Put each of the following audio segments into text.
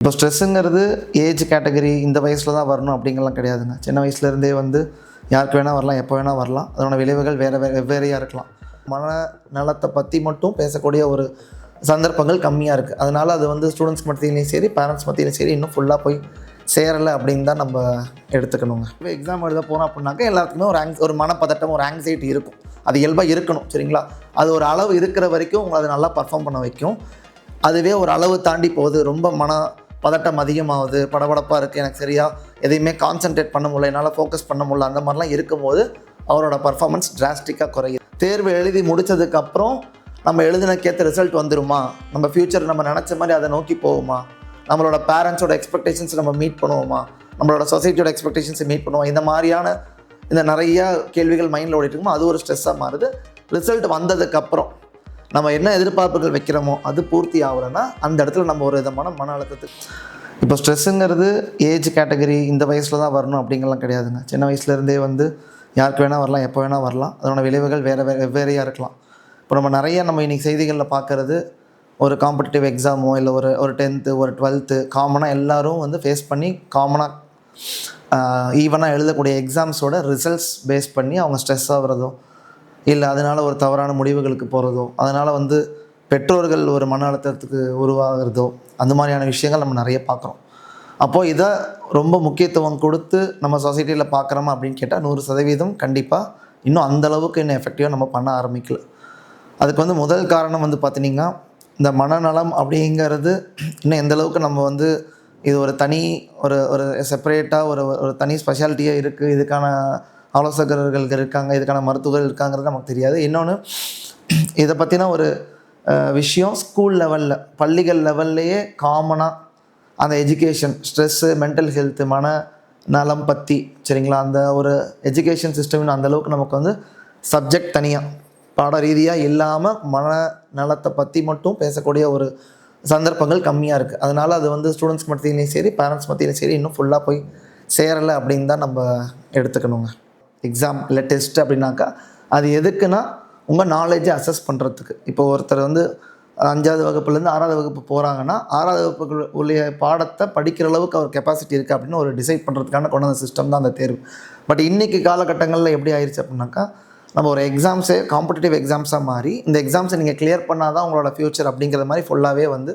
இப்போ ஸ்ட்ரெஸ்ஸுங்கிறது age category இந்த வயசில் தான் வரணும் அப்படிங்கலாம் கிடையாதுங்க. சின்ன வயசுலேருந்தே வந்து யாருக்கு வேணால் வரலாம், எப்போ வேணால் வரலாம். அதனோட விளைவுகள் வெவ்வேறையாக இருக்கலாம். மன நலத்தை பற்றி மட்டும் பேசக்கூடிய ஒரு சந்தர்ப்பங்கள் கம்மியாக இருக்குது. அதனால் அது வந்து ஸ்டூடெண்ட்ஸ் மத்தியிலையும் சரி, பேரண்ட்ஸ் மத்தியிலையும் சரி இன்னும் ஃபுல்லாக போய் சேரலை அப்படின்னு தான் நம்ம எடுத்துக்கணுங்க. இப்போ எக்ஸாம் எழுத போகிறோம் அப்படின்னாக்கா எல்லாத்துக்குமே ஒரு மனப்பதட்டம், ஒரு ஆங்ஸைட்டி இருக்கும். அது இயல்பாக இருக்கணும், சரிங்களா? அது ஒரு அளவு இருக்கிற வரைக்கும் உங்களை அதை நல்லா பர்ஃபார்ம் பண்ண வைக்கும். அதுவே ஒரு அளவு தாண்டி போகுது, ரொம்ப பதட்டம் அதிகமாகுது, படபடப்பாக இருக்குது, எனக்கு சரியாக எதையுமே கான்சன்ட்ரேட் பண்ண முடியல, என்னால் ஃபோக்கஸ் பண்ண முடியல, அந்த மாதிரிலாம் இருக்கும்போது அவரோட பர்ஃபார்மன்ஸ் டிராஸ்டிக்காக குறையுது. தேர்வு எழுதி முடித்ததுக்கப்புறம் நம்ம எழுதினக்கேற்ற ரிசல்ட் வந்துடுமா, நம்ம ஃப்யூச்சர் நம்ம நினச்ச மாதிரி அதை நோக்கி போகுமா, நம்மளோட பேரண்ட்ஸோட எக்ஸ்பெக்டேஷன்ஸ் நம்ம மீட் பண்ணுவோமா, நம்மளோட சொசைட்டியோட எக்ஸ்பெக்டேஷன்ஸை மீட் பண்ணுவோம், இந்த நிறையா கேள்விகள் மைண்டில் ஓடிட்டுருக்குமோ அது ஒரு ஸ்ட்ரெஸ்ஸாக மாறுது. ரிசல்ட் வந்ததுக்கப்புறம் நம்ம என்ன எதிர்பார்ப்புகள் வைக்கிறோமோ அது பூர்த்தி ஆகலைன்னா அந்த இடத்துல நம்ம ஒரு விதமான மன அழுத்தத்துக்கு. இப்போ ஸ்ட்ரெஸ்ஸுங்கிறது ஏஜ் கேட்டகரி இந்த வயசில் தான் வரணும் அப்படிங்கலாம் கிடையாதுங்க. சின்ன வயசுலேருந்தே வந்து யாருக்கு வேணால் வரலாம், எப்போ வேணால் வரலாம். அதனோட விளைவுகள் வெவ்வேறையாக இருக்கலாம். இப்போ நம்ம இன்றைக்கி செய்திகளில் பார்க்குறது, ஒரு காம்படிட்டிவ் எக்ஸாமோ இல்லை ஒரு 10th ஒரு 12th காமனாக எல்லோரும் வந்து ஃபேஸ் பண்ணி காமனாக ஈவனாக எழுதக்கூடிய எக்ஸாம்ஸோட ரிசல்ட்ஸ் பேஸ் பண்ணி அவங்க ஸ்ட்ரெஸ் ஆகிறதோ இல்லை அதனால் ஒரு தவறான முடிவுகளுக்கு போகிறதோ, அதனால் வந்து பெற்றோர்கள் ஒரு மன அழுத்தத்துக்கு உருவாகிறதோ, அந்த மாதிரியான விஷயங்கள் நம்ம நிறைய பார்க்குறோம். அப்போது இதை ரொம்ப முக்கியத்துவம் கொடுத்து நம்ம சொசைட்டியில் பார்க்குறோமா அப்படின்னு கேட்டால் 100% கண்டிப்பாக இன்னும் அந்தளவுக்கு இன்னும் எஃபெக்டிவாக நம்ம பண்ண ஆரம்பிக்கல. அதுக்கு வந்து முதல் காரணம் வந்து பார்த்திங்கன்னா, இந்த மனநலம் அப்படிங்கிறது இன்னும் எந்தளவுக்கு நம்ம வந்து இது ஒரு தனி ஒரு செப்பரேட்டாக ஒரு தனி ஸ்பெஷாலிட்டியாக இருக்குது, இதுக்கான ஆலோசகர்கள் இருக்காங்க, இதுக்கான மருத்துவர்கள் இருக்காங்கிறது நமக்கு தெரியாது. இன்னொன்று, இதை பற்றின ஒரு விஷயம் ஸ்கூல் லெவலில், பள்ளிகள் லெவல்லையே காமனாக அந்த எஜுகேஷன், ஸ்ட்ரெஸ்ஸு, மென்டல் ஹெல்த்து, மன நலம் பற்றி, சரிங்களா, அந்த ஒரு எஜுகேஷன் சிஸ்டம் அந்தளவுக்கு நமக்கு வந்து சப்ஜெக்ட் தனியாக பாட ரீதியாக இல்லாமல் மன நலத்தை பற்றி மட்டும் பேசக்கூடிய ஒரு சந்தர்ப்பங்கள் கம்மியாக இருக்குது. அதனால் அது வந்து ஸ்டூடெண்ட்ஸ் மத்தியிலையும் சரி, பேரண்ட்ஸ் மத்தியிலையும் சரி இன்னும் ஃபுல்லாக போய் சேரலை அப்படின்னு தான் நம்ம எடுத்துக்கணுங்க. எக்ஸாம் இல்லை டெஸ்ட் அப்படின்னாக்கா அது எதுக்குன்னா உங்கள் நாலேஜை அசஸ் பண்ணுறதுக்கு. இப்போ ஒருத்தர் வந்து 5வது வகுப்புலேருந்து 6வது வகுப்பு போகிறாங்கன்னா 6வது வகுப்பு உள்ள பாடத்தை படிக்கிற அளவுக்கு அவர் கெப்பாசிட்டி இருக்குது அப்படின்னு ஒரு டிசைட் பண்ணுறதுக்கான கொண்டு வந்த சிஸ்டம் தான் அந்த தேர்வு. பட் இன்றைக்கி காலகட்டங்களில் எப்படி ஆயிடுச்சு அப்படின்னாக்கா, நம்ம ஒரு எக்ஸாம்ஸே காம்படிட்டிவ் எக்ஸாம்ஸாக மாறி இந்த எக்ஸாம்ஸை நீங்கள் கிளியர் பண்ணால் தான் உங்களோட ஃப்யூச்சர் அப்படிங்கிற மாதிரி ஃபுல்லாகவே வந்து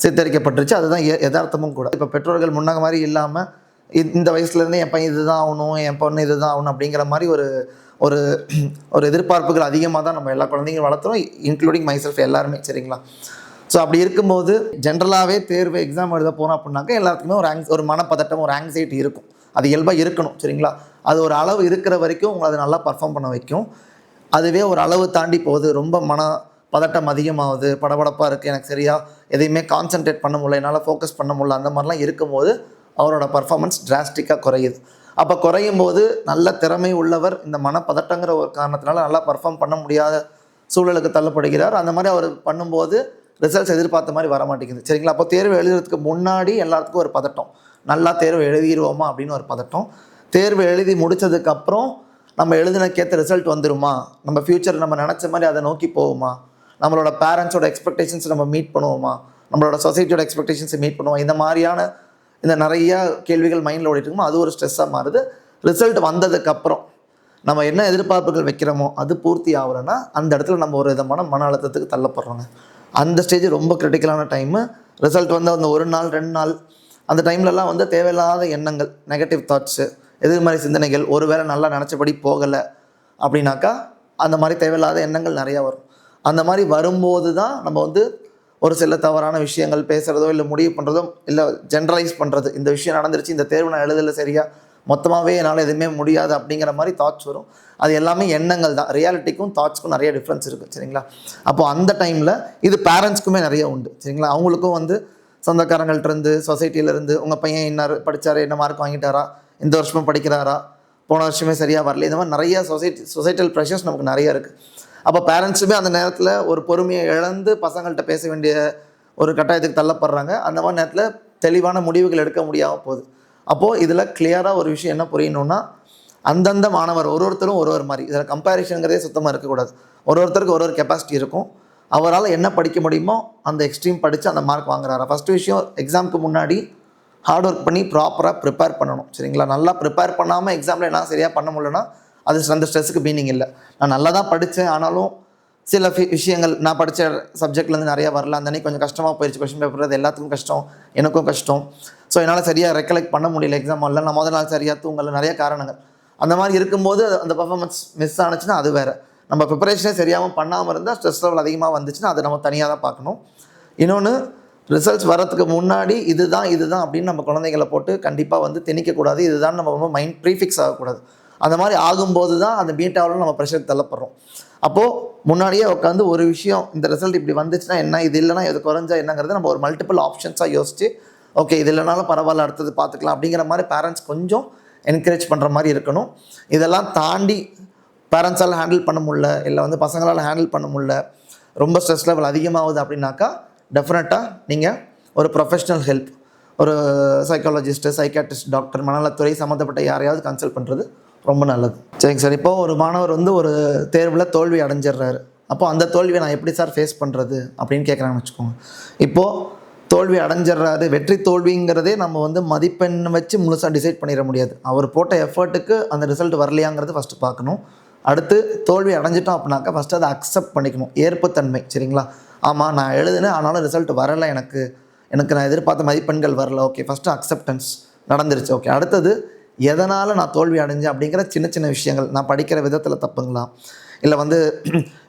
சித்தரிக்கப்பட்டுருச்சு. அதுதான் யதார்த்தமும் கூட. இப்போ பெற்றோர்கள் முன்னாக மாதிரி இல்லாமல் இந்த வயசுலேருந்தே என் பையன் இது தான் ஆகணும், என் பொண்ணு இது தான் ஆகணும் அப்படிங்கிற மாதிரி ஒரு ஒரு எதிர்பார்ப்புகள் அதிகமாக தான் நம்ம எல்லா குழந்தைங்களும் வளர்த்துறோம், இன்க்ளூடிங் மைசெல்ஃப் எல்லாருமே, சரிங்களா? ஸோ அப்படி இருக்கும்போது ஜென்ரலாகவே தேர்வு எக்ஸாம் எழுத போகிறோம் அப்படின்னாக்கா எல்லாத்துக்குமே ஒரு மனப்பதட்டம், ஒரு ஆங்ஸைட்டி இருக்கும். அது இயல்பாக இருக்கணும், சரிங்களா? அது ஒரு அளவு இருக்கிற வரைக்கும் உங்களை அதை நல்லா பர்ஃபார்ம் பண்ண வைக்கும். அதுவே ஒரு அளவு தாண்டி போகுது, ரொம்ப பதட்டம் அதிகமாகுது, படபடப்பாக இருக்குது, எனக்கு சரியாக எதையுமே கான்சன்ட்ரேட் பண்ண முடியல, என்னால் ஃபோக்கஸ் பண்ண முடியல, அந்த மாதிரிலாம் இருக்கும்போது அவரோட பர்ஃபார்மன்ஸ் டிராஸ்டிக்காக குறையுது. அப்போ குறையும் போது நல்ல திறமை உள்ளவர் இந்த மனப்பதட்டங்கிற ஒரு காரணத்தினால நல்லா பர்ஃபார்ம் பண்ண முடியாத சூழலுக்கு தள்ளப்படுகிறார். அந்த மாதிரி அவர் பண்ணும்போது ரிசல்ட்ஸ் எதிர்பார்த்த மாதிரி வர மாட்டேங்குது, சரிங்களா? அப்போ தேர்வு எழுதுறதுக்கு முன்னாடி எல்லாத்துக்கும் ஒரு பதட்டம், நல்லா தேர்வு எழுதிடுவோமா அப்படின்னு ஒரு பதட்டம். தேர்வு எழுதி முடித்ததுக்கப்புறம் நம்ம எழுதினக்கேற்ற ரிசல்ட் வந்துடுமா, நம்ம ஃப்யூச்சர் நம்ம நினச்ச மாதிரி அதை நோக்கி போகுமா, நம்மளோட பேரண்ட்ஸோட எக்ஸ்பெக்டேஷன்ஸ் நம்ம மீட் பண்ணுவோமா, நம்மளோட சொசைட்டியோட எக்ஸ்பெக்டேஷன்ஸை மீட் பண்ணுவோம், இந்த நிறையா கேள்விகள் மைண்டில் ஓடிட்டுருக்குமோ அது ஒரு ஸ்ட்ரெஸ்ஸாக மாறுது. ரிசல்ட் வந்ததுக்கப்புறம் நம்ம என்ன எதிர்பார்ப்புகள் வைக்கிறோமோ அது பூர்த்தி ஆகலைன்னா அந்த இடத்துல நம்ம ஒரு விதமான மன அழுத்தத்துக்கு தள்ளப்படுறோங்க. அந்த ஸ்டேஜ் ரொம்ப கிரிட்டிக்கலான டைமு. ரிசல்ட் வந்து அந்த 1 நாள் 2 நாள் அந்த டைம்லலாம் வந்து தேவையில்லாத எண்ணங்கள், நெகட்டிவ் தாட்ஸு, எதிர்மறை சிந்தனைகள், ஒருவேளை நல்லா நினச்சபடி போகலை அப்படின்னாக்கா அந்த மாதிரி தேவையில்லாத எண்ணங்கள் நிறையா வரும். அந்த மாதிரி வரும்போது தான் நம்ம வந்து ஒரு சில தவறான விஷயங்கள் பேசுகிறதோ இல்லை முடிவு பண்ணுறதோ இல்லை ஜென்ரலைஸ் பண்ணுறது, இந்த விஷயம் நடந்துருச்சு, இந்த தேர்வு நான் எழுதலை சரியா, மொத்தமாகவே என்னால் எதுவுமே முடியாது அப்படிங்கிற மாதிரி தாட்ஸ் வரும். அது எல்லாமே எண்ணங்கள் தான். ரியாலிட்டிக்கும் தாட்ஸ்க்கும் நிறைய டிஃப்ரென்ஸ் இருக்குது, சரிங்களா? அப்போது அந்த டைமில் இது பேரண்ட்ஸ்க்குமே நிறைய உண்டு, சரிங்களா? அவங்களுக்கும் வந்து சொந்தக்காரங்கள்ட்டேருந்து, சொசைட்டியிலேருந்து, உங்கள் பையன் என்ன படித்தார், என்ன மார்க் வாங்கிட்டாரா, இந்த வருஷமும் படிக்கிறாரா, போன வருஷமே சரியாக வரல, இந்த மாதிரி நிறையா சொசைட்டல் ப்ரெஷர்ஸ் நமக்கு நிறையா இருக்குது. அப்போ பேரண்ட்ஸுமே அந்த நேரத்தில் ஒரு பொறுமையை இழந்து பசங்கள்கிட்ட பேச வேண்டிய ஒரு கட்டாயத்துக்கு தள்ளப்படுறாங்க. அந்த மாதிரி நேரத்தில் தெளிவான முடிவுகள் எடுக்க முடியாமல் போகுது. அப்போது இதில் கிளியராக ஒரு விஷயம் என்ன புரியணுன்னா, அந்தந்த மாணவர் ஒருத்தரும் ஒரு மாதிரி, இதில் கம்பேரிஷனுங்கிறதே சுத்தமாக இருக்கக்கூடாது. ஒருத்தருக்கு ஒரு கெப்பாசிட்டி இருக்கும். அவரால் என்ன படிக்க முடியுமோ அந்த எக்ஸ்ட்ரீம் படித்து அந்த மார்க் வாங்குறாரா? ஃபஸ்ட்டு விஷயம், எக்ஸாமுக்கு முன்னாடி ஹார்ட் ஒர்க் பண்ணி ப்ராப்பராக ப்ரிப்பேர் பண்ணணும். சரிங்களா? நல்லா ப்ரிப்பேர் பண்ணாமல் எக்ஸாமில் என்ன சரியாக பண்ண முடியலன்னா அது அந்த ஸ்ட்ரெஸ்ஸுக்கு மீனிங் இல்லை. நான் நல்லா தான் படித்தேன், ஆனாலும் சில விஷயங்கள் நான் படித்த சப்ஜெக்ட்லேருந்து நிறையா வரல, அந்த அன்றைக்கி கொஞ்சம் கஷ்டமாக போயிடுச்சு. கொஸ்டின் பேப்பர் அது எல்லாத்துக்கும் கஷ்டம், எனக்கும் கஷ்டம். ஸோ என்னால் சரியாக ரெக்கலெக்ட் பண்ண முடியல எக்ஸாம் ஹாலில், நான் முதல் நாள் சரியாக தூங்கல, நிறைய காரணங்கள். அந்த மாதிரி இருக்கும்போது அந்த பர்ஃபார்மன்ஸ் மிஸ் ஆனிச்சுன்னா அது வேறு. நம்ம ப்ரிப்பரேஷனே சரியாகவும் பண்ணாமல் இருந்தால் ஸ்ட்ரெஸ் லெவல் அதிகமாக வந்துச்சுன்னா அதை நம்ம தனியாக தான் பார்க்கணும். இன்னொன்று, ரிசல்ட்ஸ் வரதுக்கு முன்னாடி இதுதான் அப்படின்னு நம்ம குழந்தைகளை போட்டு கண்டிப்பாக வந்து திணிக்கக்கூடாது. இதுதான் நம்ம ரொம்ப மைண்ட் ப்ரீஃபிக்ஸ் ஆகக்கூடாது. அந்த மாதிரி ஆகும்போது தான் அந்த பீட்டாவில் நம்ம ப்ரெஷர் தள்ளப்படுறோம். அப்போது முன்னாடியே உட்காந்து ஒரு விஷயம், இந்த ரிசல்ட் இப்படி வந்துச்சுன்னா என்ன, இது இல்லைனா இது குறைஞ்சா என்னங்கிறது நம்ம ஒரு மல்டிபிள் ஆப்ஷன்ஸாக யோசிச்சு, ஓகே இது இல்லைனாலும் பரவாயில்ல அடுத்தது பார்த்துக்கலாம் அப்படிங்கிற மாதிரி பேரண்ட்ஸ் கொஞ்சம் என்கரேஜ் பண்ணுற மாதிரி இருக்கணும். இதெல்லாம் தாண்டி பேரண்ட்ஸால் ஹேண்டில் பண்ண முடியல, இல்லை வந்து பசங்களால் ஹேண்டில் பண்ண முடியல, ரொம்ப ஸ்ட்ரெஸ் லெவல் அதிகமாகுது அப்படின்னாக்கா டெஃபினட்டாக நீங்கள் ஒரு ப்ரொஃபஷ்னல் ஹெல்ப், ஒரு சைக்காலஜிஸ்ட்டு, சைக்காட்ரிஸ்ட், டாக்டர், மனநலத்துறை சம்மந்தப்பட்ட யாரையாவது கன்சல்ட் பண்ணுறது ரொம்ப நல்லது. சரிங்க சார். இப்போது ஒரு மாணவர் வந்து ஒரு தேர்வில் தோல்வி அடைஞ்சிடுறாரு. அப்போது அந்த தோல்வியை நான் எப்படி சார் ஃபேஸ் பண்ணுறது அப்படின்னு கேட்குறாங்கன்னு வச்சுக்கோங்க. இப்போது தோல்வி அடைஞ்சிடுறாரு. வெற்றி தோல்விங்கிறதே நம்ம வந்து மதிப்பெண் வச்சு முழுசாக டிசைட் பண்ணிட முடியாது. அவர் போட்ட எஃபர்ட்டுக்கு அந்த ரிசல்ட் வரலையாங்கிறது ஃபஸ்ட்டு பார்க்கணும். அடுத்து தோல்வி அடைஞ்சிட்டோம் அப்படின்னாக்கா ஃபஸ்ட்டு அதை அக்செப்ட் பண்ணிக்கணும். ஏற்புத்தன்மை. சரிங்களா? ஆமாம், நான் எழுதுனேன், ஆனாலும் ரிசல்ட் வரலை, எனக்கு நான் எதிர்பார்த்த மதிப்பெண்கள் வரல. ஓகே, ஃபஸ்ட்டு அக்செப்டன்ஸ் நடந்துருச்சு. ஓகே, அடுத்தது எதனால் நான் தோல்வி அடைஞ்சேன் அப்படிங்கிற சின்ன சின்ன விஷயங்கள். நான் படிக்கிற விதத்தில் தப்புங்களா, இல்லை வந்து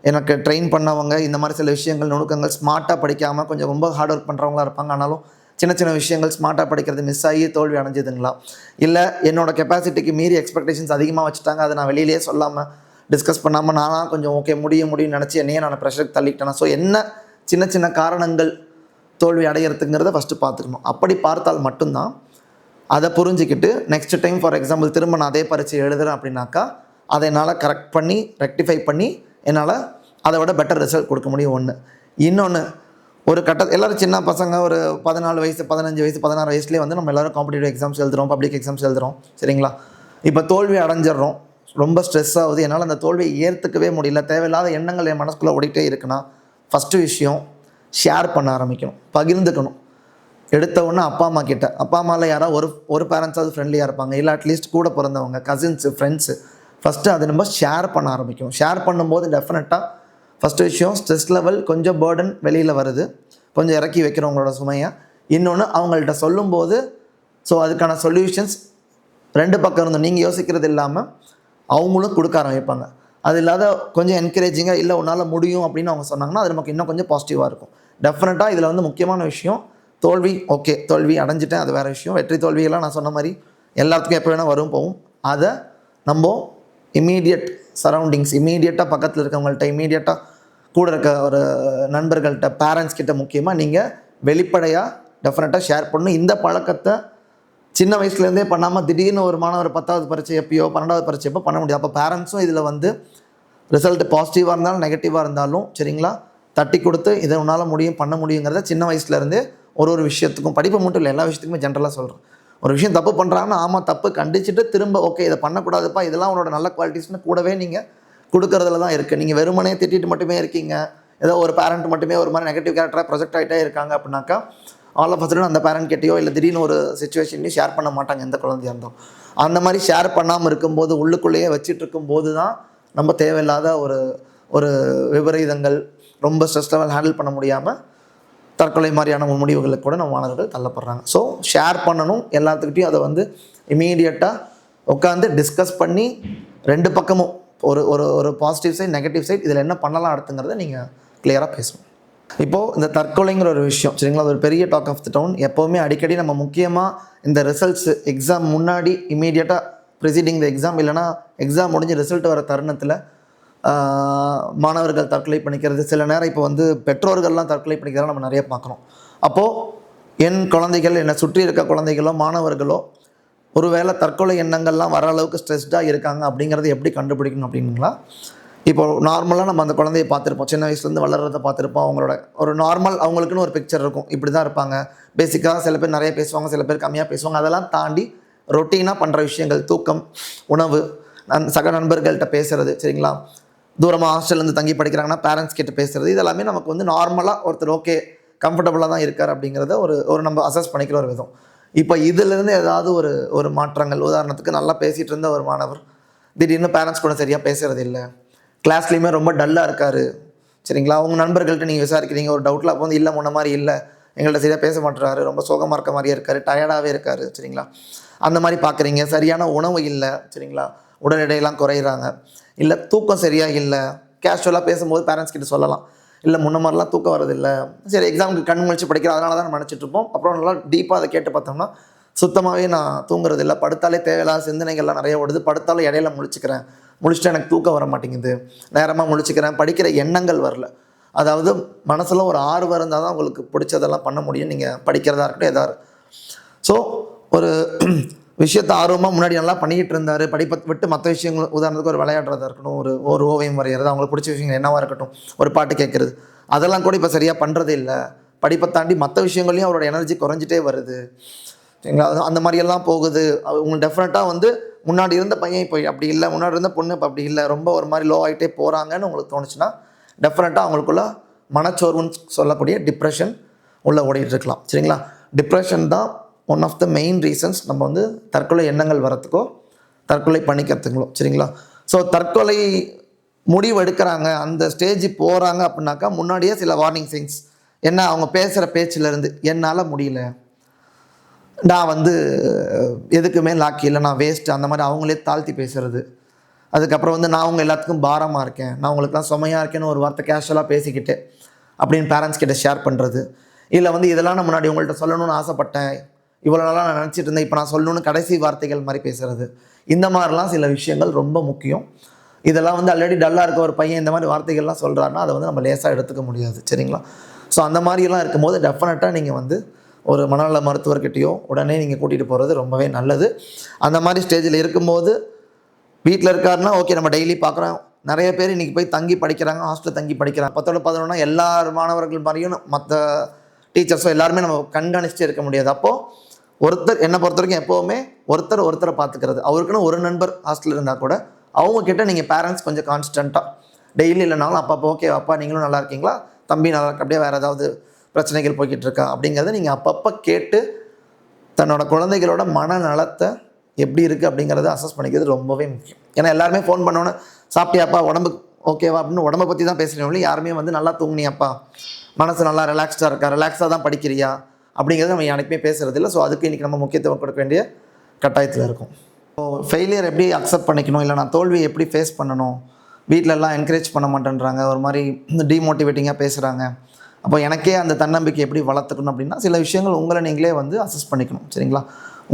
எனக்கு ட்ரெயின் பண்ணவங்க இந்த மாதிரி சில விஷயங்கள், நுணுக்கங்கள் ஸ்மார்ட்டாக படிக்காமல் கொஞ்சம் ரொம்ப ஹார்ட் ஒர்க் பண்ணுறவங்களா இருப்பாங்க, ஆனாலும் சின்ன சின்ன விஷயங்கள் ஸ்மார்ட்டாக படிக்கிறது மிஸ் ஆகி தோல்வி அடைஞ்சதுங்களா, இல்லை என்னோடய கெப்பாசிட்டிக்கு மீறி எக்ஸ்பெக்டேஷன்ஸ் அதிகமாக வச்சுட்டாங்க, அதை நான் வெளியிலேயே சொல்லாமல் டிஸ்கஸ் பண்ணாமல் நானாக கொஞ்சம் ஓகே முடியும்னு நினச்சி என்னையே நான் ப்ரெஷருக்கு தள்ளிட்டேன். ஸோ என்ன சின்ன சின்ன காரணங்கள் தோல்வி அடையிறதுங்கிறத ஃபஸ்ட்டு பார்த்துக்கணும். அப்படி பார்த்தால் மட்டும்தான் அதை புரிஞ்சிக்கிட்டு நெக்ஸ்ட் டைம் ஃபார் எக்ஸாம்பிள் திரும்ப நான் அதே பரீட்சை எழுதுகிறேன் அப்படின்னாக்கா அதை என்னால் கரெக்ட் பண்ணி ரெக்டிஃபை பண்ணி என்னால் அதை விட பெட்டர் ரிசல்ட் கொடுக்க முடியும். ஒன்று. இன்னொன்று, ஒரு எல்லோரும் சின்ன பசங்க ஒரு 14 வயசு 15 வயசு 16 வயசுலேயே வந்து நம்ம எல்லோரும் காம்படிட்டிவ் எக்ஸாம்ஸ் எழுதுகிறோம், பப்ளிக் எக்ஸாம்ஸ் எழுதுகிறோம். சரிங்களா? இப்போ தோல்வி அடைஞ்சிடறோம், ரொம்ப ஸ்ட்ரெஸ் ஆகுது, என்னால் அந்த தோல்வியை ஏற்றுக்கவே முடியல, தேவையில்லாத எண்ணங்கள் என் மனசுக்குள்ளே ஓடிட்டே இருக்குன்னா ஃபஸ்ட்டு விஷயம் ஷேர் பண்ண ஆரம்பிக்கணும், பகிர்ந்துக்கணும். எடுத்த உடனே அப்பா அம்மா கிட்ட, அப்பா அம்மாவில் யாராவது ஒரு பேரண்ட்ஸாவது ஃப்ரெண்ட்லியாக இருப்பாங்க, இல்லை அட்லீஸ்ட் கூட பிறந்தவங்க, கசின்ஸு, ஃப்ரெண்ட்ஸு. ஃபஸ்ட்டு அதை நம்ம ஷேர் பண்ண ஆரம்பிக்கணும். ஷேர் பண்ணும்போது டெஃபினட்டாக ஃபஸ்ட்டு விஷயம் ஸ்ட்ரெஸ் லெவல் கொஞ்சம் பேர்டன் வெளியில் வருது, கொஞ்சம் இறக்கி வைக்கிறவங்களோட சுமையை. இன்னொன்று, அவங்கள்ட்ட சொல்லும்போது ஸோ அதுக்கான சொல்யூஷன்ஸ் ரெண்டு பக்கம் இருந்தோம், நீங்கள் யோசிக்கிறது இல்லாமல் அவங்களும் கொடுக்க ஆரம்பிப்பாங்க. அது இல்லாத கொஞ்சம் என்கரேஜிங்காக இல்லை உன்னால் முடியும் அப்படின்னு அவங்க சொன்னாங்கன்னா அது நமக்கு இன்னும் கொஞ்சம் பாசிட்டிவாக இருக்கும். டெஃபினட்டாக இதில் வந்து முக்கியமான விஷயம் தோல்வி. ஓகே, தோல்வி அடைஞ்சிட்டேன், அது வேறு விஷயம். வெற்றி தோல்வியெல்லாம் நான் சொன்ன மாதிரி எல்லாத்துக்கும் எப்போ வேணால் வரும் போகும். அதை நம்ம இமீடியட் சரௌண்டிங்ஸ், இமீடியட்டாக பக்கத்தில் இருக்கவங்கள்ட்ட, இமீடியட்டாக கூட இருக்க ஒரு நண்பர்கள்ட்ட, பேரண்ட்ஸ் கிட்ட முக்கியமாக நீங்கள் வெளிப்படையாக டெஃபினட்டாக ஷேர் பண்ணணும். இந்த பழக்கத்தை சின்ன வயசுலேருந்தே பண்ணாமல் திடீர்னு ஒரு மாணவர் 10வது பரீட்சை எப்பயோ 12வது பரீட்சை எப்போ பண்ண முடியாது. அப்போ பேரண்ட்ஸும் இதில் வந்து ரிசல்ட் பாசிட்டிவாக இருந்தாலும் நெகட்டிவாக இருந்தாலும் சரிங்களா தட்டி கொடுத்து இதை உன்னால் முடியும் பண்ண முடியுங்கிறத சின்ன வயசுலேருந்தே ஒரு விஷயத்துக்கும், படிப்பு மட்டும் இல்லை எல்லா விஷயத்துக்குமே ஜென்ரலாக சொல்கிறேன். ஒரு விஷயம் தப்பு பண்ணுறாங்கன்னா ஆமாம் தப்பு கண்டிச்சுட்டு திரும்ப ஓகே இதை பண்ணக்கூடாதுப்பா, இதெல்லாம் உன்னோட நல்ல குவாலிட்டிஸ்னு கூடவே நீங்கள் கொடுக்கறதுல தான் இருக்குது. நீங்கள் வெறுமனே திட்டிட்டு மட்டுமே இருக்கீங்க, ஏதோ ஒரு பேரண்ட் மட்டுமே ஒரு மாதிரி நெகட்டிவ் கேரக்டராக ப்ரொஜெக்ட் ஆகிட்டே இருக்காங்க அப்படின்னாக்கா ஆல் ஆஃப் அ அந்த பேரண்ட் கிட்டேயோ இல்லை திடீர்னு ஒரு சுச்சுவேஷன்லையும் ஷேர் பண்ண மாட்டாங்க எந்த குழந்தையாக இருந்தோம். அந்த மாதிரி ஷேர் பண்ணாமல் இருக்கும்போது உள்ளுக்குள்ளேயே வச்சுட்டு இருக்கும்போது தான் நம்ம தேவையில்லாத ஒரு விபரீதங்கள், ரொம்ப ஸ்ட்ரெஸ் லெவல் ஹேண்டில் பண்ண முடியாமல் தற்கொலை மாதிரியான முடிவுகளுக்கு கூட நம்ம மாணவர்கள் தள்ளப்படுறாங்க. ஸோ ஷேர் பண்ணணும் எல்லாத்துக்கிட்டையும். அதை வந்து இமீடியட்டாக உட்காந்து டிஸ்கஸ் பண்ணி ரெண்டு பக்கமும் ஒரு பாசிட்டிவ் சைட், நெகட்டிவ் சைட், இதில் என்ன பண்ணலாம் அடுத்துங்கிறத நீங்கள் கிளியராக பேசணும். இப்போது இந்த தற்கொலைங்கிற ஒரு விஷயம் சரிங்களா, அது ஒரு பெரிய டாக் ஆஃப் தி டவுன். எப்போவுமே அடிக்கடி நம்ம முக்கியமாக இந்த ரிசல்ட்ஸ் எக்ஸாம் முன்னாடி இமீடியட்டாக ப்ரிசீடிங் த எக்ஸாம் இல்லைனா எக்ஸாம் முடிஞ்சு ரிசல்ட் வர தருணத்தில் மாணவர்கள் தற்கொலை பண்ணிக்கிறது, சில நேரம் இப்போ வந்து பெற்றோர்கள்லாம் தற்கொலை பண்ணிக்கிறத நம்ம நிறைய பார்க்குறோம். அப்போது என் குழந்தைகள், என்னை சுற்றி இருக்க குழந்தைகளோ மாணவர்களோ ஒருவேளை தற்கொலை எண்ணங்கள்லாம் வர அளவுக்கு ஸ்ட்ரெஸ்டாக இருக்காங்க அப்படிங்கிறத எப்படி கண்டுபிடிக்கணும் அப்படிங்களா, இப்போது நார்மலாக நம்ம அந்த குழந்தைய பார்த்துருப்போம், சின்ன வயசுலேருந்து வளர்கிறத பார்த்துருப்போம். அவங்களோட ஒரு நார்மல் அவங்களுக்குன்னு ஒரு பிக்சர் இருக்கும், இப்படி தான் இருப்பாங்க. பேசிக்காக சில பேர் நிறைய பேசுவாங்க, சில பேர் கம்மியாக பேசுவாங்க. அதெல்லாம் தாண்டி ரொட்டீனாக பண்ணுற விஷயங்கள், தூக்கம், உணவு, சக நண்பர்கள்ட்ட பேசுகிறது சரிங்களா, தூரமாக ஹாஸ்டல்லேருந்து தங்கி படிக்கிறாங்கன்னா பேரண்ட்ஸ் கிட்ட பேசுகிறது, இதெல்லாமே நமக்கு வந்து நார்மலாக ஒருத்தர் ஓகே கம்ஃபர்டபுளாக தான் இருக்கார் அப்படிங்கிறத ஒரு நம்ம அசஸ் பண்ணிக்கிற ஒரு விதம். இப்போ இதிலேருந்து ஏதாவது ஒரு மாற்றங்கள், உதாரணத்துக்கு நல்லா பேசிகிட்டு இருந்த ஒரு மாணவர் திடீர்னு பேரண்ட்ஸ் கூட சரியாக பேசுகிறது இல்லை, கிளாஸ்லேயுமே ரொம்ப டல்லாக இருக்கார், சரிங்களா, அவங்க நண்பர்கள்ட்ட நீங்கள் விசாரிக்கிறீங்க ஒரு டவுட்டில், அப்போ வந்து இல்லை முன்ன மாதிரி இல்லை, எங்கள்கிட்ட சரியாக பேச மாட்டுறாரு, ரொம்ப சோகமாக இருக்க மாதிரியே இருக்கார், டயர்டாகவே இருக்கார், சரிங்களா, அந்த மாதிரி பார்க்குறீங்க. சரியான உணவு இல்லை, சரிங்களா, உடல் எடையெல்லாம் குறையிறாங்க, இல்லை தூக்கம் சரியாக இல்லை, கேஷுவலாக பேசும்போது பேரண்ட்ஸ் கிட்ட சொல்லலாம், இல்லை முன்ன மாதிரிலாம் தூக்கம் வரதில்லை, சரி எக்ஸாமுக்கு கண் முழிச்சு படிக்கிற அதனால தான் நம்ம நினச்சிட்ருப்போம். அப்புறம் நல்லா டீப்பாக அதை கேட்டு பார்த்தோம்னா சுத்தமாகவே நான் தூங்குறது இல்லை, படுத்தாலே தேவையில்லாத சிந்தனைகள்லாம் நிறைய ஓடுது, படுத்தாலும் இடையில முழிச்சுக்கிறேன், முழிச்சிட்டு எனக்கு தூக்கம் வர மாட்டேங்குது, நேரமாக முழிச்சுக்கிறேன், படிக்கிற எண்ணங்கள் வரல. அதாவது மனசில் ஒரு ஆர்வம் இருந்தால் தான் உங்களுக்கு பிடிச்சதெல்லாம் பண்ண முடியும், நீங்கள் படிக்கிறதா இருக்கட்டும் எதாவது. ஸோ ஒரு விஷயத்தை ஆர்வமாக முன்னாடி நல்லா பண்ணிக்கிட்டு இருந்தார், படிப்பை விட்டு மற்ற விஷயங்கள், உதாரணத்துக்கு ஒரு விளையாடுறதா இருக்கட்டும், ஒரு ஓவியம் வரைகிறது, அவங்களுக்கு பிடிச்ச விஷயங்கள் என்னவாக இருக்கட்டும், ஒரு பாட்டு கேட்குறது, அதெல்லாம் கூட இப்போ சரியாக பண்ணுறதே இல்லை. படிப்பை தாண்டி மற்ற விஷயங்கள்லையும் அவரோட எனர்ஜி குறைஞ்சிட்டே வருது, சரிங்களா. அந்த மாதிரியெல்லாம் போகுது. உங்களுக்கு டெஃபினட்டாக வந்து முன்னாடி இருந்த பையன் இப்போ அப்படி இல்லை, முன்னாடி இருந்த பொண்ணு இப்போ அப்படி இல்லை, ரொம்ப ஒரு மாதிரி லோ ஆகிட்டே போகிறாங்கன்னு உங்களுக்கு தோணுச்சுன்னா டெஃபினட்டாக அவங்களுக்குள்ள மனச்சோர்வுன்னு சொல்லக்கூடிய டிப்ரெஷன் உள்ளே ஓடிட்டுருக்கலாம், சரிங்களா. டிப்ரெஷன் தான் one of the main reasons நம்ம வந்து தற்கொலை எண்ணங்கள் வரத்துக்கோ தற்கொலை பண்ணிக்கிறதுங்களோ, சரிங்களா. ஸோ தற்கொலை முடிவு எடுக்கிறாங்க, அந்த ஸ்டேஜ் போகிறாங்க அப்படின்னாக்கா முன்னாடியே சில வார்னிங் சைன்ஸ் என்ன, அவங்க பேசுகிற பேச்சிலேருந்து என்னால் முடியல, நான் வந்து எதுக்குமே லாக்கி இல்லை, நான் வேஸ்ட்டு, அந்த மாதிரி அவங்களே தாழ்த்தி பேசுகிறது. அதுக்கப்புறம் வந்து நான் அவங்க எல்லாத்துக்கும் பாரமாக இருக்கேன், நான் உங்களுக்குலாம் சுமையாக இருக்கேன்னு ஒரு வார்த்தை கேஷுவலாக பேசிக்கிட்டு அப்படின்னு பேரண்ட்ஸ் கிட்ட ஷேர் பண்ணுறது. இல்லை வந்து இதெல்லாம் நான் முன்னாடி உங்கள்கிட்ட சொல்லணும்னு ஆசைப்பட்டேன், இவ்வளோ நாளாக நான் நினச்சிட்டு இருந்தேன், இப்போ நான் சொல்லணும்னு கடைசி வார்த்தைகள் மாதிரி பேசுகிறது. இந்த மாதிரிலாம் சில விஷயங்கள் ரொம்ப முக்கியம். இதெல்லாம் வந்து ஆல்ரெடி டல்லாக இருக்க ஒரு பையன் இந்த மாதிரி வார்த்தைகள்லாம் சொல்கிறாருன்னா அதை வந்து நம்ம லேசாக எடுத்துக்க முடியாது, சரிங்களா. ஸோ அந்த மாதிரிலாம் இருக்கும்போது டெஃபினட்டாக நீங்கள் வந்து ஒரு மனநல மருத்துவர்கிட்டையோ உடனே நீங்கள் கூட்டிகிட்டு போகிறது ரொம்பவே நல்லது. அந்த மாதிரி ஸ்டேஜில் இருக்கும்போது வீட்டில் இருக்காருன்னா ஓகே, நம்ம டெய்லி பார்க்குறோம், நிறைய பேர் இன்றைக்கி போய் தங்கி படிக்கிறாங்க, ஹாஸ்டல் தங்கி படிக்கிறாங்க. 10-11 எல்லா மாணவர்கள் மாதிரியும் மற்ற டீச்சர்ஸோ எல்லாருமே நம்ம கண்காணிச்சிட்டே இருக்க முடியாது. அப்போது ஒருத்தர், என்னை பொறுத்த வரைக்கும் எப்போவுமே ஒருத்தரை பார்த்துக்கிறது, அவருக்குன்னு ஒரு நண்பர் ஹாஸ்டலில் இருந்தால் கூட அவங்கக்கிட்ட நீங்கள் பேரண்ட்ஸ் கொஞ்சம் கான்ஸ்டண்ட்டாக டெய்லி இல்லைனாலும் அப்பப்போ ஓகே அப்பா நீங்களும் நல்லா இருக்கீங்களா, தம்பி நல்லா இருக்கு, அப்படியே வேறு ஏதாவது பிரச்சனைகள் போய்கிட்டு இருக்கா அப்படிங்கிறத நீங்கள் அப்பப்போ கேட்டு தன்னோட குழந்தைகளோட மனநலத்தை எப்படி இருக்குது அப்படிங்கிறத அசஸ் பண்ணிக்கிறது ரொம்பவே முக்கியம். ஏன்னா எல்லாருமே ஃபோன் பண்ணோன்னே சாப்பிட்டியாப்பா, உடம்பு ஓகேவா அப்படின்னு உடம்பை பற்றி தான் பேசுகிறவங்களே, யாருமே வந்து நல்லா தூங்குனியாப்பா, மனசு நல்லா ரிலாக்ஸ்டாக இருக்கா, ரிலாக்ஸாக தான் படிக்கிறியா அப்படிங்கிறத நம்ம யாருக்குமே பேசுகிறது இல்லை. ஸோ அதுக்கு இன்றைக்கி நம்ம முக்கியத்துவம் கொடுக்க வேண்டிய கட்டாயத்தில் இருக்கும். ஸோ ஃபெயிலியர் எப்படி அக்செப்ட் பண்ணிக்கணும், இல்லை நான் தோல்வியை எப்படி ஃபேஸ் பண்ணணும், வீட்டிலலாம் என்கரேஜ் பண்ண மாட்டேன்றாங்க, ஒரு மாதிரி டீமோட்டிவேட்டிங்காக பேசுகிறாங்க, அப்போ எனக்கே அந்த தன்னம்பிக்கை எப்படி வளர்த்துக்கணும் அப்படின்னா சில விஷயங்கள் உங்களை நீங்களே வந்து அசஸ் பண்ணிக்கணும், சரிங்களா.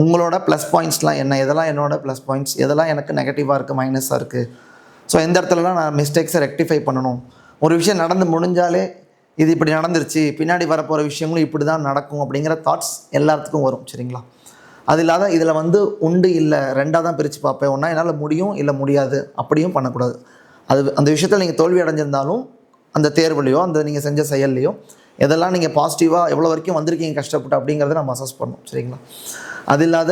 உங்களோட ப்ளஸ் பாயிண்ட்ஸ்லாம் என்ன, எதெல்லாம் என்னோடய ப்ளஸ் பாயிண்ட்ஸ், எதெல்லாம் எனக்கு நெகட்டிவாக இருக்குது, மைனஸாக இருக்குது, ஸோ எந்த இடத்துலலாம் நான் மிஸ்டேக்ஸை ரெக்டிஃபை பண்ணணும். ஒரு விஷயம் நடந்து முடிஞ்சாலே இது இப்படி நடந்துருச்சு, பின்னாடி வரப்போகிற விஷயங்களும் இப்படி தான் நடக்கும் அப்படிங்கிற தாட்ஸ் எல்லாத்துக்கும் வரும், சரிங்களா. அது இல்லாத இதில் வந்து உண்டு இல்லை ரெண்டாக தான் பிரித்து பார்ப்பேன், ஒன்றா என்னால் முடியும் இல்லை முடியாது அப்படியும் பண்ணக்கூடாது. அந்த விஷயத்தில் நீங்கள் தோல்வி அடைஞ்சிருந்தாலும் அந்த தேர்வுலையோ அந்த நீங்கள் செஞ்ச செயல்லையோ எதெல்லாம் நீங்கள் பாசிட்டிவாக எவ்வளோ வரைக்கும் வந்திருக்கீங்க கஷ்டப்பட்டு அப்படிங்கிறத நம்ம அசஸ் பண்ணணும், சரிங்களா. அது இல்லாத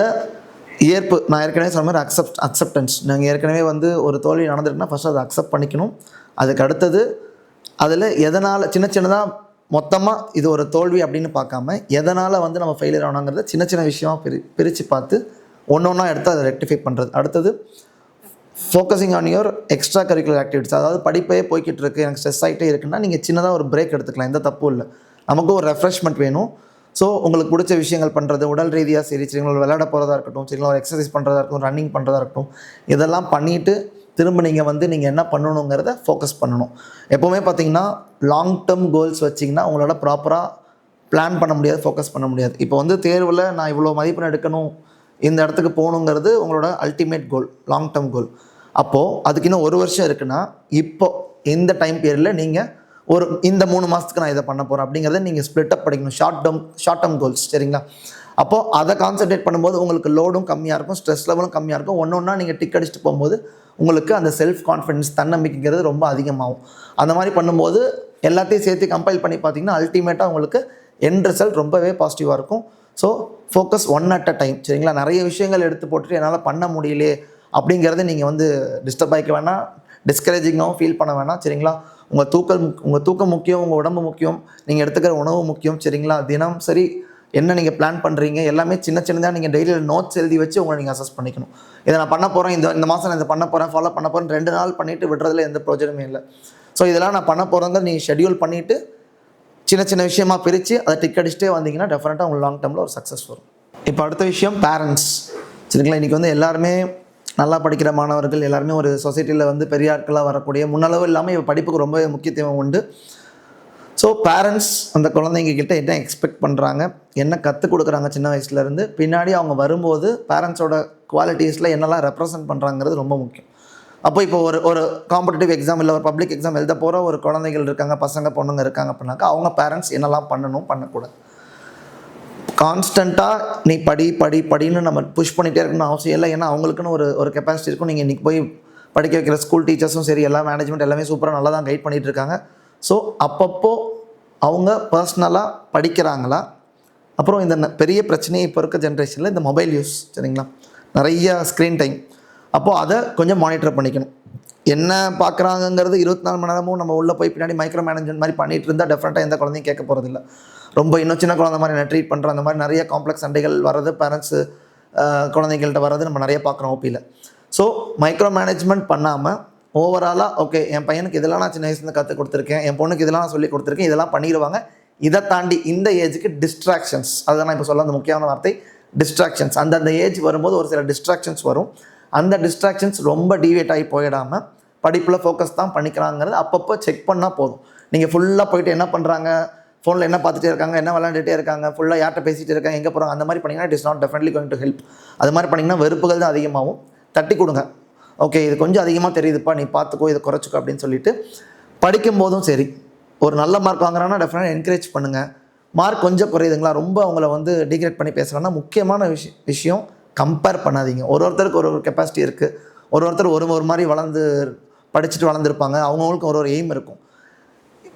ஏற்பு, நான் ஏற்கனவே சொன்ன மாதிரி அக்செப்டன்ஸ், நீங்கள் ஏற்கனவே வந்து ஒரு தோல்வி நடந்துருக்குன்னா ஃபஸ்ட்டு அதை அக்செப்ட் பண்ணிக்கணும். அதுக்கு அடுத்தது அதில் எதனால் சின்னதாக மொத்தமாக இது ஒரு தோல்வி அப்படின்னு பார்க்காம எதனால் வந்து நம்ம ஃபெயிலியர் ஆனோங்கிறத சின்ன விஷயமாக பிரித்து பார்த்து ஒன்று ஒன்றா எடுத்து அதை ரெக்டிஃபை பண்ணுறது. அடுத்தது focusing on your extra curricular activities, அதாவது படிப்பே போய்கிட்டு இருக்குது, எனக்கு ஸ்ட்ரெஸ் ஆகிட்டே இருக்குன்னா நீங்கள் சின்னதாக ஒரு பிரேக் எடுத்துக்கலாம், எந்த தப்பும் இல்லை. நமக்கும் ஒரு ரெஃப்ரெஷ்மெண்ட் வேணும். ஸோ உங்களுக்கு பிடிச்ச விஷயங்கள் பண்ணுறது, உடல் ரீதியாக சரி, சரிங்களா, விளையாட போகிறதா இருக்கட்டும், சரிங்களா, ஒரு எக்ஸசைஸ் பண்ணுறதா இருக்கட்டும், ரன்னிங் பண்ணுறதா இருக்கட்டும், இதெல்லாம் பண்ணிவிட்டு திரும்ப நீங்கள் வந்து நீங்கள் என்ன பண்ணணுங்கிறத ஃபோக்கஸ் பண்ணணும். எப்போவுமே பார்த்தீங்கன்னா லாங் டேர்ம் கோல்ஸ் வச்சிங்கன்னா உங்களோட ப்ராப்பராக பிளான் பண்ண முடியாது, ஃபோக்கஸ் பண்ண முடியாது. இப்போ வந்து தேர்வில் நான் இவ்வளோ மதிப்பெண் எடுக்கணும், இந்த இடத்துக்கு போகணுங்கிறது உங்களோட ultimate goal, long term goal. அப்போது அதுக்கு இன்னும் 1 வருஷம் இருக்குன்னா இப்போது இந்த டைம் பீரியடில் நீங்கள் இந்த 3 மாதத்துக்கு நான் இதை பண்ண போகிறேன் அப்படிங்கிறத நீங்கள் ஸ்ப்ளிட் அப் படிக்கணும், ஷார்ட் டேர்ம் கோல்ஸ், சரிங்களா. அப்போது அதை கான்சன்ட்ரேட் பண்ணும்போது உங்களுக்கு லோடும் கம்மியாக இருக்கும், ஸ்ட்ரெஸ் லெவலும் கம்மியாக இருக்கும். ஒன்றா நீங்கள் டிக் அடிச்சுட்டு போகும்போது உங்களுக்கு அந்த செல்ஃப் கான்ஃபிடன்ஸ், தன்னம்பிக்கைங்கிறது ரொம்ப அதிகமாகும். அந்த மாதிரி பண்ணும்போது எல்லாத்தையும் சேர்த்து கம்பைல் பண்ணி பார்த்தீங்கன்னா அல்டிமேட்டாக உங்களுக்கு எண்ட் ரிசல்ட் ரொம்பவே பாசிட்டிவாக இருக்கும். So focus one at a time, சரிங்களா. நிறைய விஷயங்கள் எடுத்து போட்டுட்டு என்னால் பண்ண முடியலையே அப்படிங்கிறத நீங்கள் வந்து டிஸ்டர்ப் ஆகிக்க வேணாம், டிஸ்கரேஜிங்காகவும் ஃபீல் பண்ண வேணாம் சரிங்களா. உங்கள் தூக்கம் முக்கியம், உங்கள் உடம்பு முக்கியம், நீங்கள் எடுத்துக்கிற உணவு முக்கியம் சரிங்களா. தினம் சரி என்ன நீங்கள் பிளான் பண்ணுறீங்க எல்லாமே சின்னதாக நீங்கள் டெய்லியில் நோட்ஸ் எழுதி வச்சு உங்களை நீங்கள் அசஸ் பண்ணிக்கணும். இதை நான் பண்ண போகிறேன், இந்த மாதம் நான் இதை பண்ண போகிறேன், ஃபாலோ பண்ண போகிறேன் 2 நாள் பண்ணிவிட்டு விடுறதுல எந்த பிரயோஜனமே இல்லை. ஸோ இதெல்லாம் நான் பண்ண போகிறவங்க நீங்கள் ஷெட்யூல் பண்ணிவிட்டு சின்ன விஷயமாக பிரித்து அதை டிக் அடிச்சுட்டே வந்தீங்கன்னா டெஃபினட்டாக உங்களுக்கு லாங் டேர்மில் ஒரு சக்ஸஸ் வரும். இப்போ அடுத்த விஷயம் பேரண்ட்ஸ் சரிங்களா. இன்றைக்கி வந்து எல்லாருமே நல்லா படிக்கிற மாணவர்கள் எல்லாருமே ஒரு சொசைட்டியில் வந்து பெரிய ஆட்களாக வரக்கூடிய முன்னளவு இல்லாமல் இப்போ படிப்புக்கு ரொம்ப முக்கியத்துவம் உண்டு. ஸோ பேரண்ட்ஸ் அந்த குழந்தைங்கக்கிட்ட என்ன எக்ஸ்பெக்ட் பண்ணுறாங்க, என்ன கற்றுக் கொடுக்குறாங்க சின்ன வயசுலேருந்து, பின்னாடி அவங்க வரும்போது பேரண்ட்ஸோட குவாலிட்டிஸில் என்னெல்லாம் ரெப்ரசன்ட் பண்ணுறாங்கிறது ரொம்ப முக்கியம். அப்போ இப்போ ஒரு காம்படிட்டிவ் எக்ஸாம் இல்லை ஒரு பப்ளிக் எக்ஸாம் எழுத போகிற ஒரு குழந்தைகள் இருக்காங்க, பசங்க பொண்ணுங்க இருக்காங்க அப்படின்னாக்கா அவங்க பேரண்ட்ஸ் என்னெல்லாம் பண்ணணும் பண்ணக்கூடாது. கான்ஸ்டண்ட்டாக நீ படின்னு நம்ம புஷ் பண்ணிகிட்டே இருக்கணும்னு அவசியம் இல்லை. ஏன்னா அவங்களுக்குன்னு ஒரு கெப்பாசிட்டி இருக்கும். நீங்கள் இன்றைக்கி போய் படிக்க வைக்கிற ஸ்கூல் டீச்சர்ஸும் சரி எல்லா மேனேஜ்மெண்ட் எல்லாமே சூப்பராக நல்லா தான் கைட் பண்ணிகிட்டு இருக்காங்க. ஸோ அப்பப்போ அவங்க பர்சனலாக படிக்கிறாங்களா. அப்புறம் இந்த பெரிய பிரச்சனையை இப்போ இருக்க ஜென்ரேஷனில் இந்த மொபைல் யூஸ் சரிங்களா, நிறைய ஸ்க்ரீன் டைம். அப்போது அதை கொஞ்சம் மானிட்டர் பண்ணிக்கணும். என்ன பார்க்குறாங்கங்கிறது 24 மணி நேரமும் நம்ம உள்ளே போய் பின்னாடி மைக்ரோ மேனேஜ்மெண்ட் மாதிரி பண்ணிகிட்டு இருந்தால் டெஃபினட்டாக எந்த குழந்தையும் கேட்க போகிறதில்ல. ரொம்ப இன்னும் சின்ன குழந்தை மாதிரி என்ன ட்ரீட் பண்ணுற அந்த மாதிரி நிறைய காம்ப்ளெக்ஸ் சண்டைகள் வர்றது பேரண்ட்ஸு குழந்தைங்கள்ட்ட வர்றது நம்ம நிறைய பார்க்குறோம் ஓபியில். ஸோ மைக்ரோ மேனேஜ்மெண்ட் பண்ணாமல் ஓவராலாக ஓகே என் பையனுக்கு இதெல்லாம் நான் சின்ன வயசுலேருந்து கற்றுக் கொடுத்துருக்கேன், என் பொண்ணுக்கு இதெல்லாம் நான் சொல்லி கொடுத்துருக்கேன், இதெல்லாம் பண்ணிடுவாங்க. இதை தாண்டி இந்த ஏஜுக்கு டிஸ்ட்ராக்ஷன்ஸ், அதுதான் நான் இப்போ சொல்ல அந்த முக்கியமான வார்த்தை டிஸ்ட்ராக்ஷன்ஸ். அந்தந்த ஏஜ் வரும்போது ஒரு சில டிஸ்ட்ராக்ஷன்ஸ் வரும். அந்த டிஸ்ட்ராக்ஷன்ஸ் ரொம்ப டீவியேட் ஆகி போயிடாமல் படிப்பில் ஃபோக்கஸ் தான் பண்ணிக்கிறாங்கிறது அப்பப்போ செக் பண்ணால் போதும். நீங்கள் ஃபுல்லாக போயிட்டு என்ன பண்ணுறாங்க, ஃபோனில் என்ன பார்த்துட்டே இருக்காங்க, என்ன விளையாண்டுட்டே இருக்காங்க, ஃபுல்லாக யார்கிட்ட பேசிகிட்டு இருக்காங்க, எங்கே போகிறாங்க, அந்த மாதிரி பண்ணிங்கன்னா it is not definitely going to help. அது மாதிரி பண்ணிங்கன்னா வெறுப்புகள் தான் அதிகமாகும். தட்டி கொடுங்க, ஓகே இது கொஞ்சம் அதிகமாக தெரியுதுப்பா நீ பார்த்துக்கோ, இதை குறைச்சிக்கோ அப்படின்னு சொல்லிட்டு படிக்கும்போதும் சரி ஒரு நல்ல மார்க் வாங்குறாங்கன்னா டெஃபினட்டாக என்கரேஜ் பண்ணுங்கள். மார்க் கொஞ்சம் குறையுதுங்களா, ரொம்ப அவங்கள வந்து டிகிரேட் பண்ணி பேசுகிறாங்கன்னா முக்கியமான விஷயம் கம்பேர் பண்ணாதீங்க. ஒருத்தருக்கு ஒரு கெப்பாசிட்டி இருக்குது. ஒருத்தர் ஒரு மாதிரி படிச்சுட்டு வளர்ந்துருப்பாங்க. அவங்கவுங்களுக்கு ஒரு எய்ம் இருக்கும்.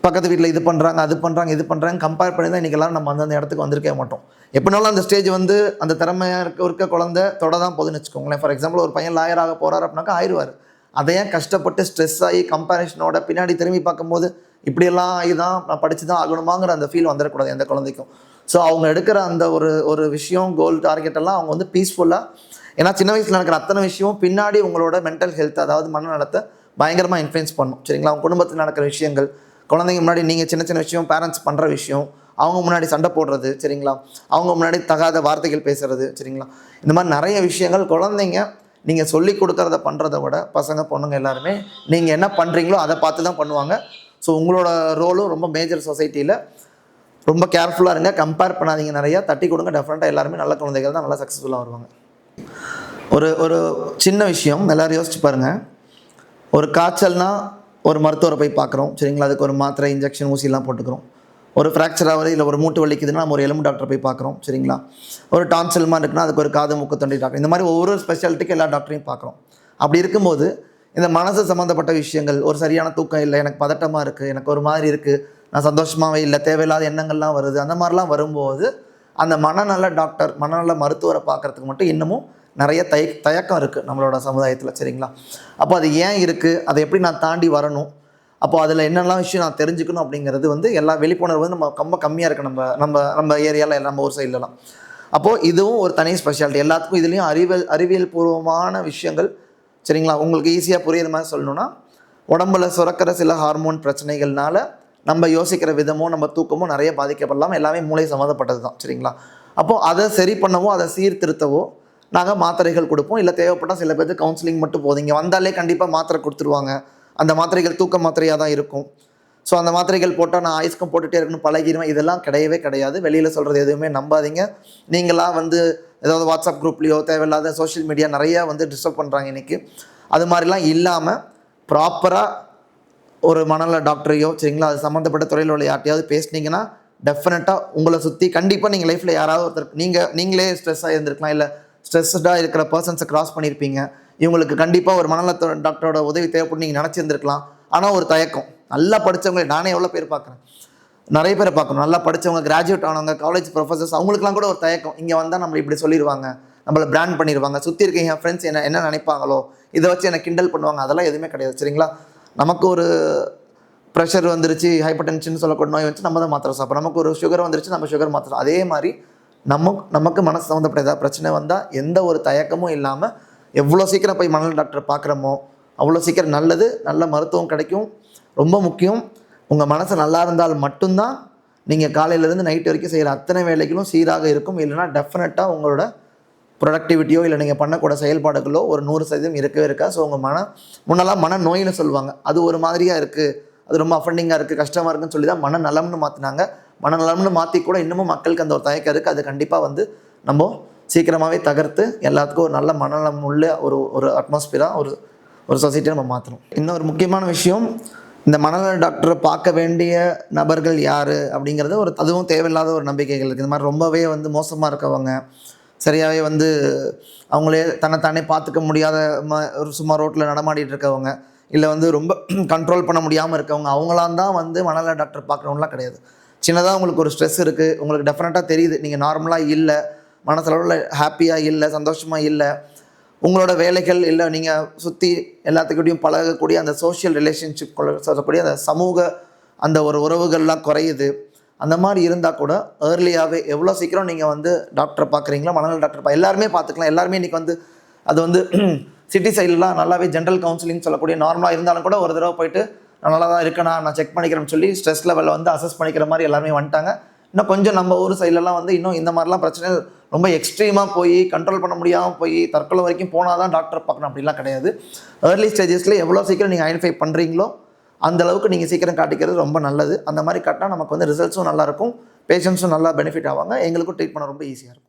பக்கத்து வீட்டில் இது பண்ணுறாங்க அது பண்ணுறாங்க கம்பேர் பண்ணி தான் இன்றைக்கி எல்லோரும் நம்ம அந்த இடத்துக்கு வந்திருக்கே மாட்டோம். எப்படினாலும் அந்த ஸ்டேஜ் வந்து அந்த திறமையாக இருக்க குழந்தை தொட தான் போகுதுன்னு வச்சுக்கோங்களேன். ஃபார் எக்ஸாம்பிள் ஒரு பையன் லாயராக போகிறார் அப்படின்னாக்கா ஆயிடுவார். அதையே கஷ்டப்பட்டு ஸ்ட்ரெஸ் ஆகி கம்பேரிஷனோட பின்னாடி திரும்பி பார்க்கும்போது இப்படியெல்லாம் இதுதான் நான் படித்து தான் ஆகணுமாங்கிற அந்த ஃபீல் வந்துடக்கூடாது எந்த குழந்தைக்கும். ஸோ அவங்க எடுக்கிற அந்த ஒரு விஷயம் கோல் டார்கெட் எல்லாம் அவங்க வந்து பீஸ்ஃபுல்லாக, ஏன்னா சின்ன வயசில் நடக்கிற அத்தனை விஷயம் பின்னாடி உங்களோட மென்டல் ஹெல்த் அதாவது மனநலத்தை பயங்கரமாக இன்ஃப்ளூயன்ஸ் பண்ணும் சரிங்களா. அவங்க குடும்பத்தில் நடக்கிற விஷயங்கள், குழந்தைங்க முன்னாடி நீங்கள் சின்ன விஷயம் பேரண்ட்ஸ் பண்ணுற விஷயம், அவங்க முன்னாடி சண்டை போடுறது சரிங்களா, அவங்க முன்னாடி தகாத வார்த்தைகள் பேசுகிறது சரிங்களா, இந்த மாதிரி நிறைய விஷயங்கள் குழந்தைங்க நீங்கள் சொல்லி கொடுக்குறத பண்ணுறத விட பசங்க பொண்ணுங்க எல்லாருமே நீங்கள் என்ன பண்ணுறீங்களோ அதை பார்த்து தான் பண்ணுவாங்க. ஸோ உங்களோட ரோலும் ரொம்ப மேஜர் சொசைட்டியில் ரொம்ப கேர்ஃபுல்லாக இருங்க. கம்பேர் பண்ணாதீங்க, நிறையா தட்டி கொடுங்க. டெஃபினட்டாக எல்லாருமே நல்ல குழந்தைகள் தான் நல்லா சக்ஸஸ்ஃபுல்லாக வருவாங்க. ஒரு சின்ன விஷயம் எல்லோரும் யோசிச்சு பாருங்கள். ஒரு காய்ச்சல்னால் ஒரு மருத்துவரை போய் பார்க்குறோம் சரிங்களா, அதுக்கு ஒரு மாத்திரை இன்ஜெக்ஷன் ஊசிலாம் போட்டுக்கிறோம். ஒரு ஃப்ராக்சர் ஆகுது இல்லை ஒரு மூட்டு வலிக்குதுன்னா நம்ம ஒரு எலும்பு டாக்டரை போய் பார்க்குறோம் சரிங்களா. ஒரு டான்சில்மா இருக்குன்னா அதுக்கு ஒரு காது மூக்கு தொண்டை டாக்டர், இந்த மாதிரி ஒவ்வொரு ஸ்பெஷாலிட்டிக்கு எல்லா டாக்டரையும் பார்க்குறோம். அப்படி இருக்கும்போது இந்த மனசு சம்மந்தப்பட்ட விஷயங்கள், ஒரு சரியான தூக்கம் இல்லை, எனக்கு பதட்டமாக இருக்குது, எனக்கு ஒரு மாதிரி இருக்குது, நான் சந்தோஷமாகவே இல்லை, தேவையில்லாத எண்ணங்கள்லாம் வருது, அந்த மாதிரிலாம் வரும்போது அந்த மனநல டாக்டர் மனநல மருத்துவரை பார்க்குறதுக்கு மட்டும் இன்னமும் நிறைய தயக்கம் இருக்குது நம்மளோட சமுதாயத்தில் சரிங்களா. அப்போ அது ஏன் இருக்குது, அதை எப்படி நான் தாண்டி வரணும், அப்போ அதில் என்னெல்லாம் விஷயம் நான் தெரிஞ்சுக்கணும் அப்படிங்கிறது வந்து எல்லா விழிப்புணர்வு வந்து நம்ம ரொம்ப கம்மியாக இருக்குது நம்ம ஏரியாவில் நம்ம ஊர் சைட்லலாம். அப்போது இதுவும் ஒரு தனி ஸ்பெஷாலிட்டி. எல்லாத்துக்கும் இதுலேயும் அறிவியல் பூர்வமான விஷயங்கள் சரிங்களா. உங்களுக்கு ஈஸியாக புரியுற மாதிரி சொல்லணுன்னா, உடம்புல சுரக்கிற சில ஹார்மோன் பிரச்சனைகள்னால நம்ம யோசிக்கிற விதமும் நம்ம தூக்கமும் நிறைய பாதிக்கப்படலாம். எல்லாமே மூளை சம்மந்தப்பட்டது தான் சரிங்களா. அப்போது அதை சரி பண்ணவோ அதை சீர்திருத்தவோ நாங்கள் மாத்திரைகள் கொடுப்போம். இல்லை தேவைப்பட்டால் சில பேருக்கு கவுன்சிலிங் மட்டும் போதும். இங்கே வந்தாலே கண்டிப்பாக மாத்திரை கொடுத்துருவாங்க. அந்த மாத்திரைகள் தூக்க மாத்திரையாக தான் இருக்கும். ஸோ அந்த மாத்திரைகள் போட்டால் நான் ஆயுஸ்கம் போட்டுகிட்டே இருக்கணும் பழகிடுவேன், இதெல்லாம் கிடையவே கிடையாது. வெளியில் சொல்கிறது எதுவுமே நம்பாதீங்க. நீங்களாக வந்து ஏதாவது வாட்ஸ்அப் குரூப்லேயோ தேவையில்லாத சோஷியல் மீடியா நிறையா வந்து டிஸ்டர்ப் பண்ணுறாங்க இன்றைக்கி. அது மாதிரிலாம் இல்லாமல் ப்ராப்பராக ஒரு மனநல டாக்டரையோ சரிங்களா அது சம்மந்தப்பட்ட துறையில் உள்ள யார்ட்டையாவது பேசுனீங்கன்னா டெஃபினட்டாக உங்களை சுற்றி கண்டிப்பாக நீங்கள் லைஃப்பில் யாராவது ஒருத்தர் நீங்களே ஸ்ட்ரெஸ்ஸாக இருந்திருக்கலாம், இல்லை ஸ்ட்ரெஸ்டாக இருக்கிற பர்சன்ஸை கிராஸ் பண்ணியிருப்பீங்க. இவங்களுக்கு கண்டிப்பாக ஒரு மனநல டாக்டரோட உதவி தேவைப்பட்டு நீங்கள் நினச்சிருந்துருக்கலாம். ஆனால் ஒரு தயக்கம். நல்லா படித்தவங்களே நானே எவ்வளோ பேர் பார்க்குறேன், நிறைய பேரை பார்க்கணும். நல்லா படித்தவங்க, கிராஜுவேட் ஆனவங்க, காலேஜ் ப்ரொஃபஸர்ஸ், அவங்களுக்குலாம் கூட ஒரு தயக்கம். இங்கே வந்தால் நம்ம இப்படி சொல்லிடுவாங்க, நம்மளை பிராண்ட் பண்ணிடுவாங்க, சுற்றி இருக்க என் ஃப்ரெண்ட்ஸ் என்ன நினைப்பாங்களோ, இதை வச்சு என்னை கிண்டல் பண்ணுவாங்க, அதெல்லாம் எதுவுமே கிடையாது. சரிங்களா? நமக்கு ஒரு ப்ரெஷர் வந்துருச்சு, ஹைப்பர் டென்ஷன் சொல்லக்கூடிய நோய் வந்துச்சு, நம்ம தான் மாத்திரை சாப்பிட்றோம். நமக்கு ஒரு சுகர் வந்துருச்சு, நம்ம சுகர் மாத்திரை. அதே மாதிரி நமக்கு மனசு சம்மந்தப்பட்ட ஏதாவது பிரச்சனை வந்தால் எந்த ஒரு தயக்கமும் இல்லாமல் எவ்வளோ சீக்கிரம் போய் மனநல டாக்டரை பார்க்குறோமோ அவ்வளோ சீக்கிரம் நல்லது, நல்ல மருத்துவம் கிடைக்கும். ரொம்ப முக்கியம், உங்கள் மனசு நல்லா இருந்தால் மட்டும்தான் நீங்கள் காலையிலேருந்து நைட் வரைக்கும் செய்கிற அத்தனை வேலைகளும் சீராக இருக்கும். இல்லைனா டெஃபினட்டாக உங்களோட ப்ரொடக்டிவிட்டியோ இல்லை நீங்கள் பண்ணக்கூடிய செயல்பாடுகளோ ஒரு 100% இருக்கவே இருக்கா. ஸோ உங்கள் முன்னெல்லாம் மன நோயின்னு சொல்லுவாங்க, அது ஒரு மாதிரியாக இருக்குது, அது ரொம்ப அஃபெண்டிங்காக இருக்குது, கஷ்டமாக இருக்குன்னு சொல்லி தான் மனநலம்னு மாற்றினாங்க. மனநலம்னு மாற்றி கூட இன்னமும் மக்களுக்கு அந்த ஒரு தயக்கம் இருக்குது. அது கண்டிப்பாக நம்ம சீக்கிரமாகவே தகர்த்து எல்லாத்துக்கும் ஒரு நல்ல மனநலம் உள்ள ஒரு அட்மாஸ்பியராக ஒரு சொசைட்டியை நம்ம மாற்றணும். இன்னொரு முக்கியமான விஷயம், இந்த மனநல டாக்டரை பார்க்க வேண்டிய நபர்கள் யார் அப்படிங்கிறது அதுவும் தேவையில்லாத ஒரு நம்பிக்கைகள் இருக்குது. இந்த மாதிரி ரொம்பவே மோசமாக இருக்கவங்க, சரியாகவே அவங்களே தன்னைத்தானே பார்த்துக்க முடியாத ஒரு சும்மா ரோட்டில் நடமாடிட்டு இருக்கவங்க, இல்லை ரொம்ப கண்ட்ரோல் பண்ண முடியாமல் இருக்கவங்க, அவங்களாம் தான் மனநல டாக்டர் பார்க்குறவங்களாம் கிடையாது. சின்னதாக உங்களுக்கு ஒரு ஸ்ட்ரெஸ் இருக்குது, உங்களுக்கு டெஃபினட்டாக தெரியுது நீங்கள் நார்மலாக இல்லை, மனசளவில் ஹாப்பியாக இல்லை, சந்தோஷமாக இல்லை, உங்களோட வேலைகள் இல்லை, நீங்கள் சுற்றி எல்லாத்துக்கிட்டையும் பழகக்கூடிய அந்த சோஷியல் ரிலேஷன்ஷிப் சொல்லக்கூடிய அந்த சமூக அந்த ஒரு உறவுகள்லாம் குறையுது. அந்த மாதிரி இருந்தால் கூட ஏர்லியாகவே எவ்வளோ சீக்கிரம் நீங்கள் டாக்டரை பார்க்குறீங்களோ, மனநல டாக்டர் எல்லாருமே பார்த்துக்கலாம். எல்லாருமே இன்றைக்கி அது சிட்டி சைட்லாம் நல்லாவே ஜென்ரல் கவுன்சிலிங் சொல்லக்கூடிய நார்மலாக இருந்தாலும் கூட ஒரு தடவை போயிட்டு நான் நல்லா தான் இருக்கேனா, நான் செக் பண்ணிக்கிறேன்னு சொல்லி ஸ்ட்ரெஸ் லெவலில் அசஸ் பண்ணிக்கிற மாதிரி எல்லாருமே வந்துட்டாங்க. இன்னும் கொஞ்சம் நம்ம ஊர் சைட்லலாம் இன்னும் இந்த மாதிரிலாம் பிரச்சனை ரொம்ப எக்ஸ்ட்ரீமாக போய் கண்ட்ரோல் பண்ண முடியாமல் போய் தற்கொலை வரைக்கும் போனால் தான் டாக்டர் பார்க்கணும் அப்படிலாம் கிடையாது. ஏர்லி ஸ்டேஜஸில் எவ்வளோ சீக்கிரம் நீங்கள் ஐடென்டிஃபை பண்ணுறீங்களோ அந்தளவுக்கு நீங்கள் சீக்கிரம் காட்டிக்கிறது ரொம்ப நல்லது. அந்த மாதிரி காட்டினா நமக்கு ரிசல்ட்ஸும் நல்லாயிருக்கும், பேஷண்ட்ஸும் நல்லா பெனிஃபிட் ஆவாங்க, எங்களுக்கும் ட்ரீட் பண்ண ரொம்ப ஈஸியாக இருக்கும்.